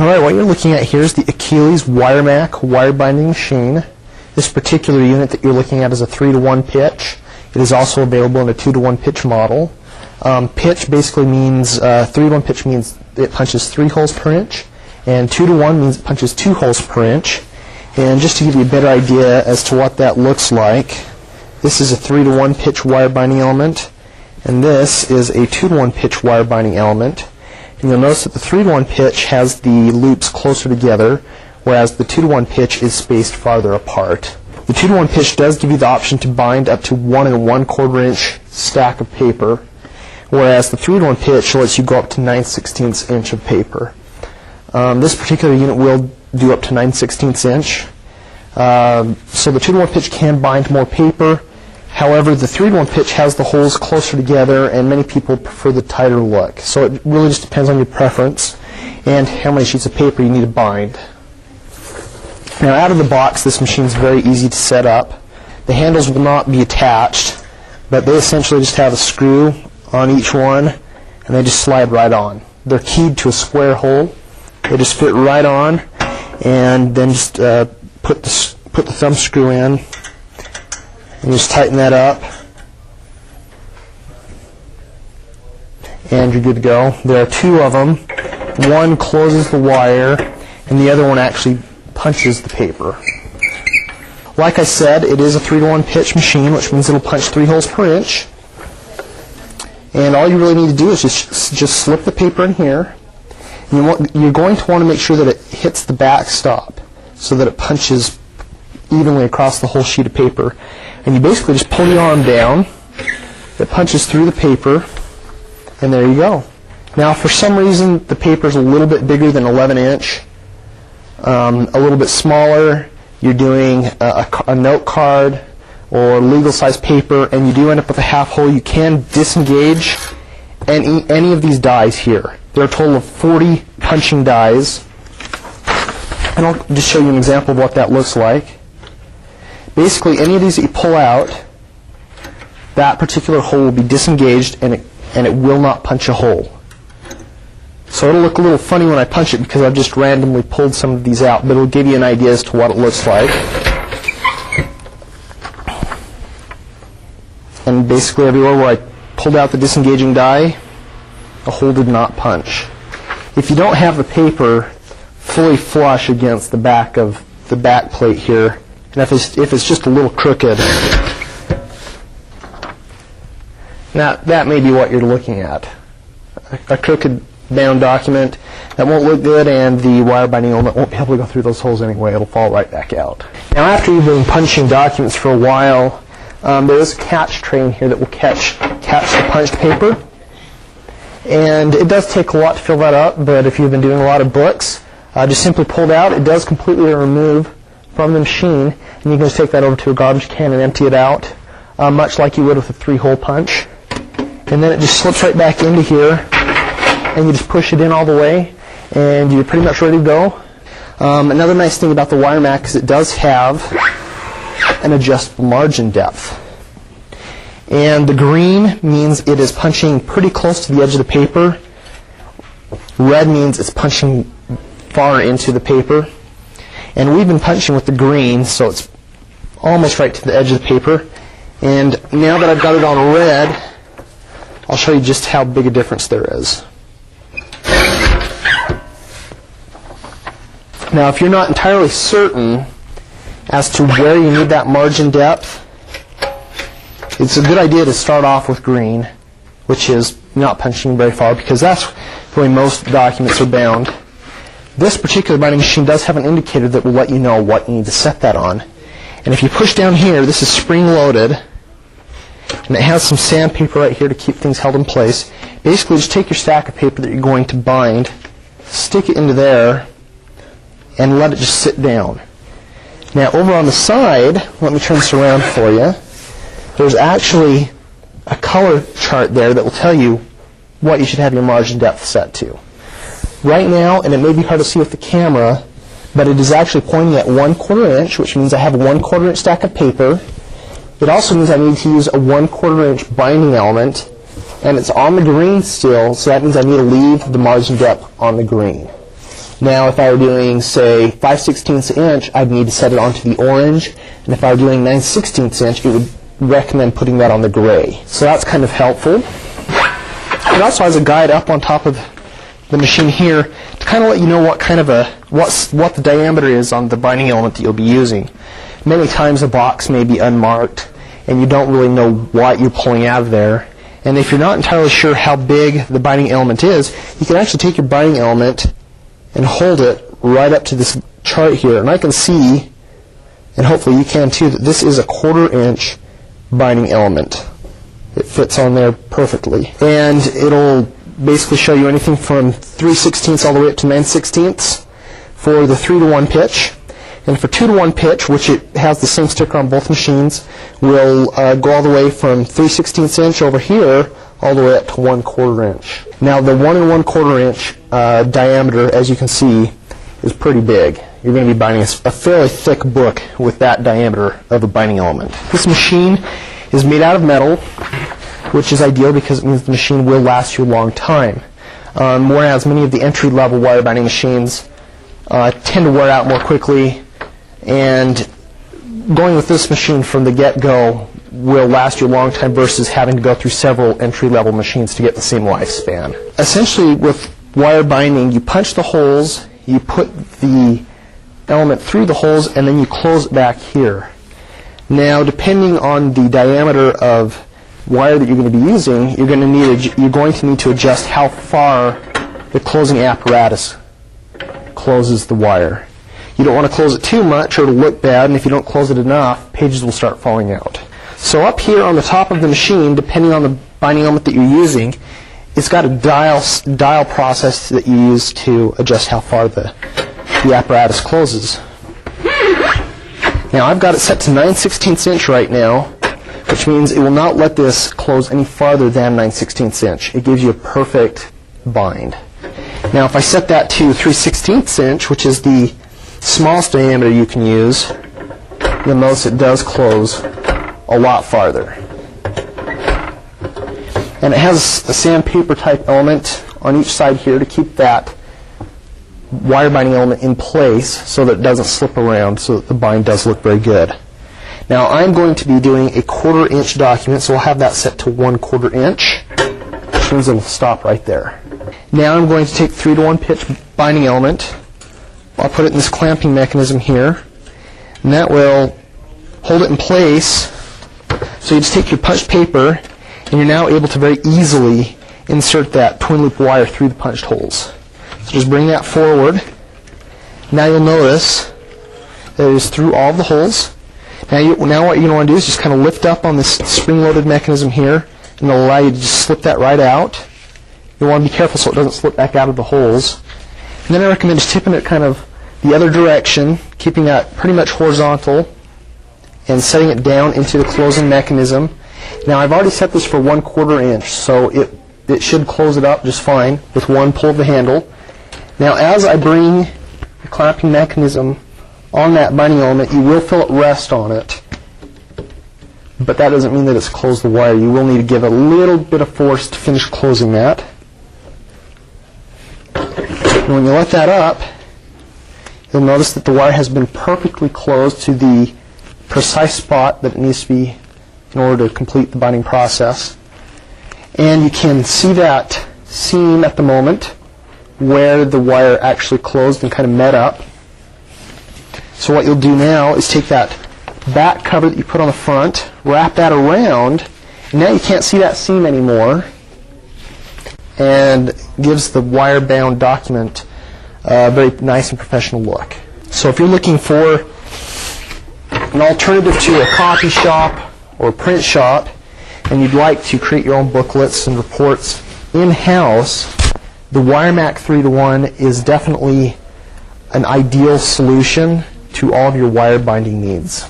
Alright, what you're looking at here is the Achilles Wiremac wire binding machine. This particular unit that you're looking at is a 3-to-1 pitch. It is also available in a 2-to-1 pitch model. Pitch basically means, 3-to-1 pitch means it punches 3 holes per inch, and 2-to-1 means it punches 2 holes per inch. And just to give you a better idea as to what that looks like, this is a 3-to-1 pitch wire binding element, and this is a 2-to-1 pitch wire binding element. And you'll notice that the 3-to-1 pitch has the loops closer together, whereas the 2-to-1 pitch is spaced farther apart. The 2-to-1 pitch does give you the option to bind up to 1 1/4 inch stack of paper, whereas the 3-to-1 pitch lets you go up to 9/16 inch of paper. This particular unit will do up to 9/16 inch. So the 2-to-1 pitch can bind more paper. However, the 3-to-1 pitch has the holes closer together, and many people prefer the tighter look. So it really just depends on your preference and how many sheets of paper you need to bind. Now, out of the box, this machine is very easy to set up. The handles will not be attached, but they essentially just have a screw on each one, and they just slide right on. They're keyed to a square hole. They just fit right on, and then just put the thumb screw in. And just tighten that up, and you're good to go. There are 2 of them. One closes the wire, and the other one actually punches the paper. Like I said, it is a 3-to-1 pitch machine, which means it'll punch 3 holes per inch. And all you really need to do is just slip the paper in here. You're going to want to make sure that it hits the backstop so that it punches evenly across the whole sheet of paper. And you basically just pull the arm down, it punches through the paper, and there you go. Now, for some reason, the paper is a little bit bigger than 11 inch, a little bit smaller. You're doing a note card or legal size paper, and you do end up with a half hole. You can disengage any of these dies here. There are a total of 40 punching dies, and I'll just show you an example of what that looks like. Basically, any of these that you pull out, that particular hole will be disengaged, and it will not punch a hole. So it'll look a little funny when I punch it because I've just randomly pulled some of these out, but it'll give you an idea as to what it looks like. And basically everywhere where I pulled out the disengaging die, the hole did not punch. If you don't have the paper fully flush against the back of the back plate here, and if it's just a little crooked, that may be what you're looking at. A crooked bound document that won't look good, and the wire binding element won't be able to go through those holes anyway. It'll fall right back out. Now, after you've been punching documents for a while, there is a catch tray in here that will catch the punched paper. And it does take a lot to fill that up, but if you've been doing a lot of books, just simply pull it out. It does completely remove from the machine, and you can just take that over to a garbage can and empty it out, much like you would with a 3-hole punch. And then it just slips right back into here, and you just push it in all the way, and you're pretty much ready to go. Another nice thing about the Wiremac is it does have an adjustable margin depth. And the green means it is punching pretty close to the edge of the paper. Red means it's punching far into the paper. And we've been punching with the green, so it's almost right to the edge of the paper. And now that I've got it on red, I'll show you just how big a difference there is. Now, if you're not entirely certain as to where you need that margin depth, it's a good idea to start off with green, which is not punching very far, because that's the way most documents are bound. This particular binding machine does have an indicator that will let you know what you need to set that on. And if you push down here, this is spring-loaded, and it has some sandpaper right here to keep things held in place. Basically, just take your stack of paper that you're going to bind, stick it into there, and let it just sit down. Now, over on the side, let me turn this around for you. There's actually a color chart there that will tell you what you should have your margin depth set to. Right now, and it may be hard to see with the camera, but it is actually pointing at 1/4 inch, which means I have a 1/4 inch stack of paper. It also means I need to use a 1/4 inch binding element, and it's on the green still, so that means I need to leave the margin depth on the green. Now if I were doing, say, 5/16 inch, I'd need to set it onto the orange, and if I were doing 9/16 inch, it would recommend putting that on the gray. So that's kind of helpful. It also has a guide up on top of the machine here to kind of let you know what kind of what the diameter is on the binding element that you'll be using. Many times the box may be unmarked and you don't really know what you're pulling out of there. And if you're not entirely sure how big the binding element is, you can actually take your binding element and hold it right up to this chart here. And I can see, and hopefully you can too, that this is a 1/4 inch binding element. It fits on there perfectly. And it'll basically show you anything from 3/16 all the way up to 9/16 for the 3-to-1 pitch. And for 2-to-1 pitch, which it has the same sticker on both machines, will go all the way from 3/16 inch over here all the way up to 1/4 inch. Now the 1 1/4 inch diameter, as you can see, is pretty big. You're going to be binding a fairly thick book with that diameter of a binding element. This machine is made out of metal, which is ideal because it means the machine will last you a long time. Whereas many of the entry-level wire binding machines tend to wear out more quickly, and going with this machine from the get-go will last you a long time versus having to go through several entry-level machines to get the same lifespan. Essentially, with wire binding, you punch the holes, you put the element through the holes, and then you close it back here. Now, depending on the diameter of wire that you're going to be using, you're going to need to adjust how far the closing apparatus closes the wire. You don't want to close it too much or it'll look bad, and if you don't close it enough, pages will start falling out. So up here on the top of the machine, depending on the binding element that you're using, it's got a dial process that you use to adjust how far the apparatus closes. Now I've got it set to 9/16 inch right now, which means it will not let this close any farther than 9/16 inch. It gives you a perfect bind. Now if I set that to 3/16 inch, which is the smallest diameter you can use, you'll notice it does close a lot farther. And it has a sandpaper type element on each side here to keep that wire binding element in place so that it doesn't slip around, so that the bind does look very good. Now I'm going to be doing a 1/4 inch document, so I'll have that set to 1/4 inch, which means it'll stop right there. Now I'm going to take 3-to-1 pitch binding element. I'll put it in this clamping mechanism here, and that will hold it in place. So you just take your punched paper, and you're now able to very easily insert that twin loop wire through the punched holes. So just bring that forward. Now you'll notice that it is through all of the holes. Now what you're going to want to do is just kind of lift up on this spring-loaded mechanism here, and it'll allow you to just slip that right out. You'll want to be careful so it doesn't slip back out of the holes. And then I recommend just tipping it kind of the other direction, keeping that pretty much horizontal, and setting it down into the closing mechanism. Now I've already set this for 1/4 inch, so it should close it up just fine with one pull of the handle. Now as I bring the clamping mechanism on that binding element, you will feel it rest on it, but that doesn't mean that it's closed the wire. You will need to give a little bit of force to finish closing that. And when you let that up, you'll notice that the wire has been perfectly closed to the precise spot that it needs to be in order to complete the binding process. And you can see that seam at the moment where the wire actually closed and kind of met up. So what you'll do now is take that back cover that you put on the front, wrap that around, and now you can't see that seam anymore, and gives the wire-bound document a very nice and professional look. So if you're looking for an alternative to a copy shop or a print shop, and you'd like to create your own booklets and reports in-house, the Wiremac 3-to-1 is definitely an ideal solution to all of your wire binding needs.